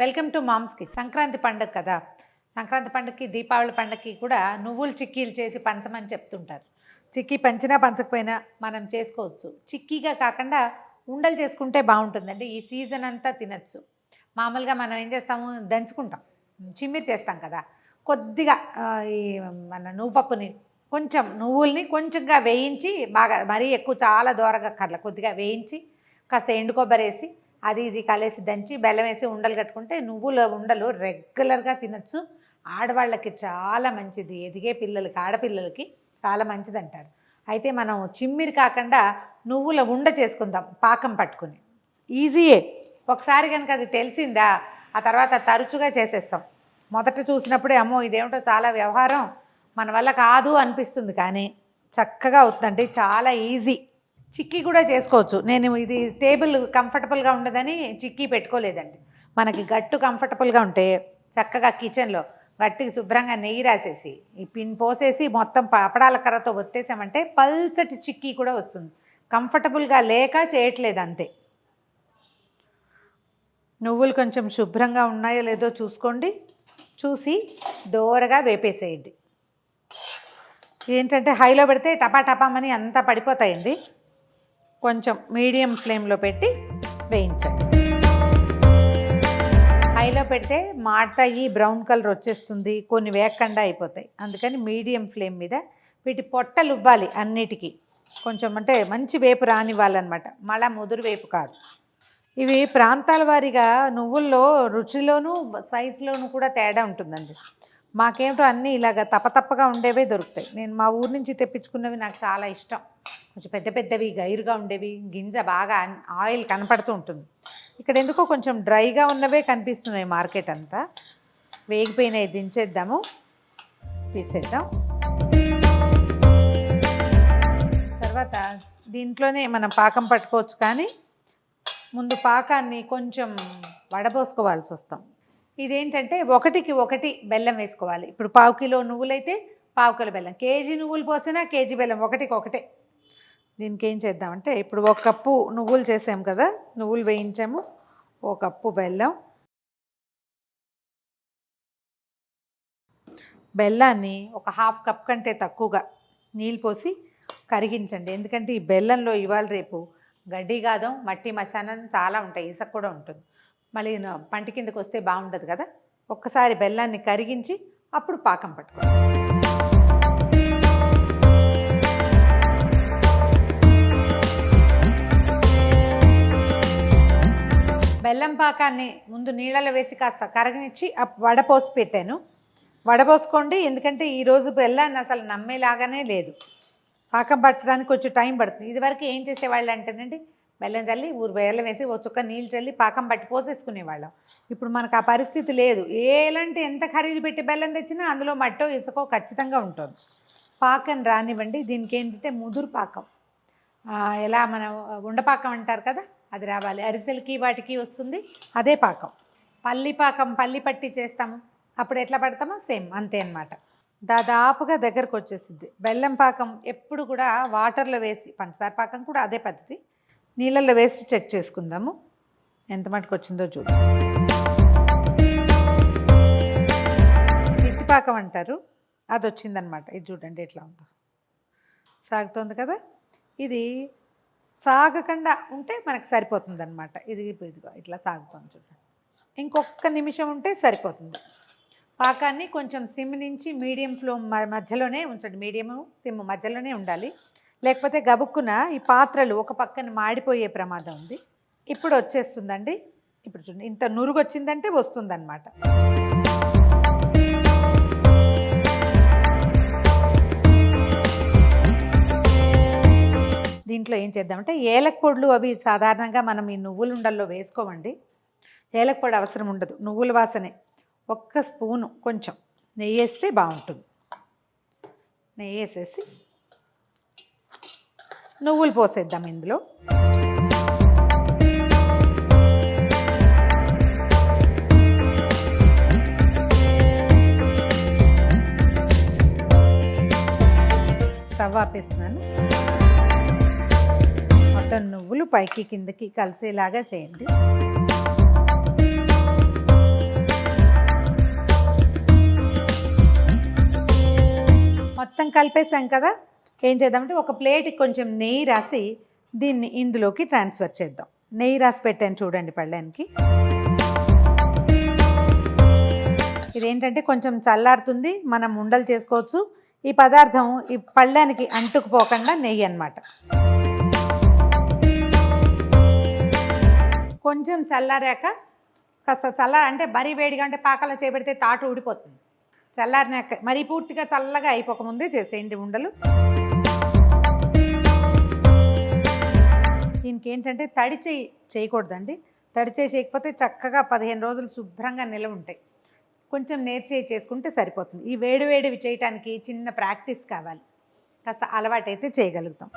Welcome to mom's kitchen. Sankranti పండుగ కదా, సంక్రాంతి పండుగకి దీపావళి పండుగకి కూడా నువ్వులు చిక్కీలు చేసి పంచమని చెప్తుంటారు. చిక్కీ పంచినా పంచకపోయినా మనం చేసుకోవచ్చు. చిక్కీగా కాకుండా ఉండలు చేసుకుంటే బాగుంటుందండి. ఈ సీజన్ అంతా తినచ్చు. మామూలుగా మనం ఏం చేస్తాము, దంచుకుంటాం, చిమ్మిరి చేస్తాం కదా. కొద్దిగా ఈ మన నువ్వుపప్పుని కొంచెం నువ్వుల్ని కొంచెంగా వేయించి, బాగా మరీ ఎక్కువ చాలా దూరగా కర్ల కొద్దిగా వేయించి కాస్త ఎండు కొబ్బరి వేసి అది ఇది కలిసి దంచి బెల్లం వేసి ఉండలు కట్టుకుంటే నువ్వుల ఉండలు రెగ్యులర్గా తినచ్చు. ఆడవాళ్ళకి చాలా మంచిది, ఎదిగే పిల్లలకి ఆడపిల్లలకి చాలా మంచిది అంటారు. అయితే మనం చిమ్మిరి కాకుండా నువ్వుల ఉండ చేసుకుందాం పాకం పట్టుకుని. ఈజీయే. ఒకసారి కనుక అది తెలిసిందా ఆ తర్వాత తరచుగా చేసేస్తాం. మొదట చూసినప్పుడే అమ్మో ఇదేమిటో చాలా వ్యవహారం మన వల్ల కాదు అనిపిస్తుంది, కానీ చక్కగా అవుతుందండి. చాలా ఈజీ. చిక్కీ కూడా చేసుకోవచ్చు. నేను ఇది టేబుల్ కంఫర్టబుల్గా ఉండదని చిక్కీ పెట్టుకోలేదండి. మనకి గట్టు కంఫర్టబుల్గా ఉంటే చక్కగా కిచెన్లో గట్టికి శుభ్రంగా నెయ్యి రాసేసి ఈ పిన్ పోసేసి మొత్తం అప్పడాల కర్రతో ఒత్తేసామంటే పల్చటి చిక్కీ కూడా వస్తుంది. కంఫర్టబుల్గా లేక చేయట్లేదు అంతే. నువ్వులు కొంచెం శుభ్రంగా ఉన్నాయో లేదో చూసుకోండి. చూసి దోరగా వేపేసేయండి. ఏంటంటే హైలో పెడితే టపా టపామని అంతా పడిపోతాయండి. కొంచెం మీడియం ఫ్లేమ్లో పెట్టి వేయించండి. హైలో పెడితే మాడతాయి, బ్రౌన్ కలర్ వచ్చేస్తుంది, కొన్ని వేగకుండా అయిపోతాయి. అందుకని మీడియం ఫ్లేమ్ మీద వీటి పొట్టలు ఉబ్బాలి అన్నిటికీ. కొంచెం అంటే మంచి వేపు రానివ్వాలన్నమాట, మళ్ళా ముదురు వేపు కాదు. ఇవి ప్రాంతాల వారీగా నువ్వుల్లో రుచిలోనూ సైజులోనూ కూడా తేడా ఉంటుందండి. మాకేమిటో అన్నీ ఇలాగ తప్పతప్పగా ఉండేవే దొరుకుతాయి. నేను మా ఊరు నుంచి తెప్పించుకున్నవి నాకు చాలా ఇష్టం. కొంచెం పెద్ద పెద్దవి గైరుగా ఉండేవి, గింజ బాగా ఆయిల్ కనపడుతూ ఉంటుంది. ఇక్కడ ఎందుకో కొంచెం డ్రైగా ఉన్నవే కనిపిస్తున్నాయి మార్కెట్ అంతా. వేగిపోయినాయి, దించేద్దాము, తీసేద్దాం. తర్వాత దీంట్లోనే మనం పాకం పట్టుకోవచ్చు, కానీ ముందు పాకాన్ని కొంచెం వడబోసుకోవాల్సి వస్తాం. ఇదేంటంటే 1కి 1 బెల్లం వేసుకోవాలి. ఇప్పుడు 1/4 కిలో నువ్వులైతే 1/4 కిలో బెల్లం, కేజీ నువ్వులు పోసినా కేజీ బెల్లం, 1కి 1. దీనికి ఏం చేద్దామంటే ఇప్పుడు 1 కప్పు నువ్వులు చేసాం కదా, నువ్వులు వేయించాము, 1 కప్పు బెల్లం. బెల్లాన్ని ఒక 1/2 కప్ కంటే తక్కువగా నీళ్ళు పోసి కరిగించండి. ఎందుకంటే ఈ బెల్లంలో ఇవాళ రేపు గడ్డి గాదం, మట్టి మశానం చాలా ఉంటాయి, ఇసుక కూడా ఉంటుంది. మళ్ళీ పంట కిందకు వస్తే బాగుండదు కదా. ఒక్కసారి బెల్లాన్ని కరిగించి అప్పుడు పాకం పట్టుకోండి. బెల్లం పాకాన్ని ముందు నీళ్ళలో వేసి కాస్త కరగనిచ్చి వడపోసి పెట్టాను. వడపోసుకోండి, ఎందుకంటే ఈరోజు బెల్లాన్ని అసలు నమ్మేలాగానే లేదు. పాకం పట్టడానికి కొంచెం టైం పడుతుంది. ఇదివరకు ఏం చేసేవాళ్ళు అంటేనండి, బెల్లం చల్లి బెల్లం వేసి ఓ చుక్క నీళ్ళు చల్లి పాకం పట్టి పోసేసుకునేవాళ్ళం. ఇప్పుడు మనకు ఆ పరిస్థితి లేదు. ఎలాంటి ఎంత ఖరీదు పెట్టి బెల్లం తెచ్చినా అందులో మట్టో ఇసుకో ఖచ్చితంగా ఉంటుంది. పాకం రానివ్వండి. దీనికి ఏంటంటే ముదురు పాకం, ఎలా మన ఉండపాకం అంటారు కదా, అది రావాలి. అరిసెలకి వాటికి వస్తుంది అదే పాకం. పల్లి పాకం, పల్లి పట్టి చేస్తాము, అప్పుడు ఎట్లా పడతామో సేమ్ అంతే అన్నమాట. దాదాపుగా దగ్గరకు వచ్చేసింది. బెల్లం పాకం ఎప్పుడు కూడా వాటర్లో వేసి, పంచదార పాకం కూడా అదే పద్ధతి, నీళ్ళల్లో వేసి చెక్ చేసుకుందాము ఎంత మటుకు వచ్చిందో చూద్దాం. పాకం అంటారు, అది వచ్చిందనమాట. ఇది చూడండి ఎట్లా ఉందో, సాగుతోంది కదా. ఇది సాగకుండా ఉంటే మనకు సరిపోతుంది అనమాట. ఇదిగో ఇట్లా సాగుతుంది చూడండి. ఇంకొక నిమిషం ఉంటే సరిపోతుంది. పాకాన్ని కొంచెం సిమ్ నుంచి మీడియం ఫ్లేమ్ మధ్యలోనే ఉంచండి. మీడియము సిమ్ మధ్యలోనే ఉండాలి, లేకపోతే గబుక్కున ఈ పాత్రలు ఒక పక్కన మాడిపోయే ప్రమాదం ఉంది. ఇప్పుడు వచ్చేస్తుందండి. ఇప్పుడు చూడండి, ఇంత నురుగు వచ్చిందంటే వస్తుందన్నమాట. దీంట్లో ఏం చేద్దామంటే ఏలక పొడులు అవి సాధారణంగా మనం ఈ నువ్వుల ఉండల్లో వేసుకోమండి. ఏలక పొడి అవసరం ఉండదు, నువ్వుల వాసనే. 1 స్పూను కొంచెం నెయ్యి వేస్తే బాగుంటుంది. నెయ్యి వేసేసి నువ్వులు పోసేద్దాం ఇందులో. స్టవ్ ఆపేస్తున్నాను. మొత్తం నువ్వులు పైకి కిందకి కలిసేలాగా చేయండి. కలిపేసాం కదా, ఏం చేద్దామంటే ఒక ప్లేట్కి కొంచెం నెయ్యి రాసి దీన్ని ఇందులోకి ట్రాన్స్ఫర్ చేద్దాం. నెయ్యి రాసి పెట్టాను చూడండి పళ్ళానికి. ఇదేంటంటే కొంచెం చల్లారుతుంది, మనం ఉండలు చేసుకోవచ్చు. ఈ పదార్థం ఈ పళ్ళానికి అంటుకుపోకుండా నెయ్యి అన్నమాట. కొంచెం చల్లారాక కాస్త అంటే మరీ వేడిగా అంటే పాకలో చేపెడితే తాటు ఊడిపోతుంది. చల్లారినాక మరీ పూర్తిగా చల్లగా అయిపోకముందే చేసేయండి ఉండలు. దీనికి ఏంటంటే తడి చేయకూడదండి. తడి చేయకపోతే చక్కగా 15 రోజులు శుభ్రంగా నిలవ ఉంటాయి. కొంచెం నేర్చేయి చేసుకుంటే సరిపోతుంది. ఈ వేడివి చేయటానికి చిన్న ప్రాక్టీస్ కావాలి, కాస్త అలవాటైతే చేయగలుగుతాం.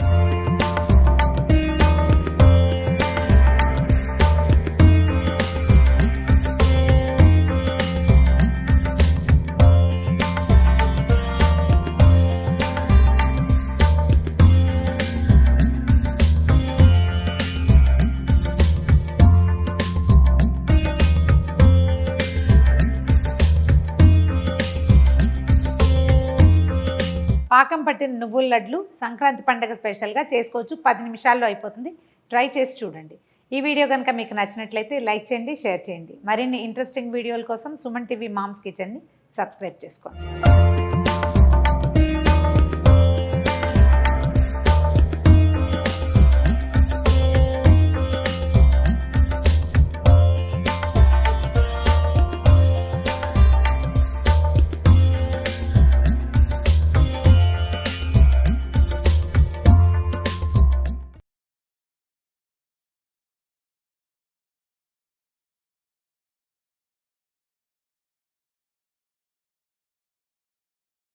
పాకం పట్టిన నువ్వుల లడ్లు సంక్రాంతి పండుగ స్పెషల్గా చేసుకోవచ్చు. 10 నిమిషాల్లో అయిపోతుంది. ట్రై చేసి చూడండి. ఈ వీడియో కనుక మీకు నచ్చినట్లయితే లైక్ చేయండి, షేర్ చేయండి. మరిన్ని ఇంట్రెస్టింగ్ వీడియోల కోసం సుమన్ టీవీ మామ్స్ కిచెన్ని సబ్స్క్రైబ్ చేసుకోండి.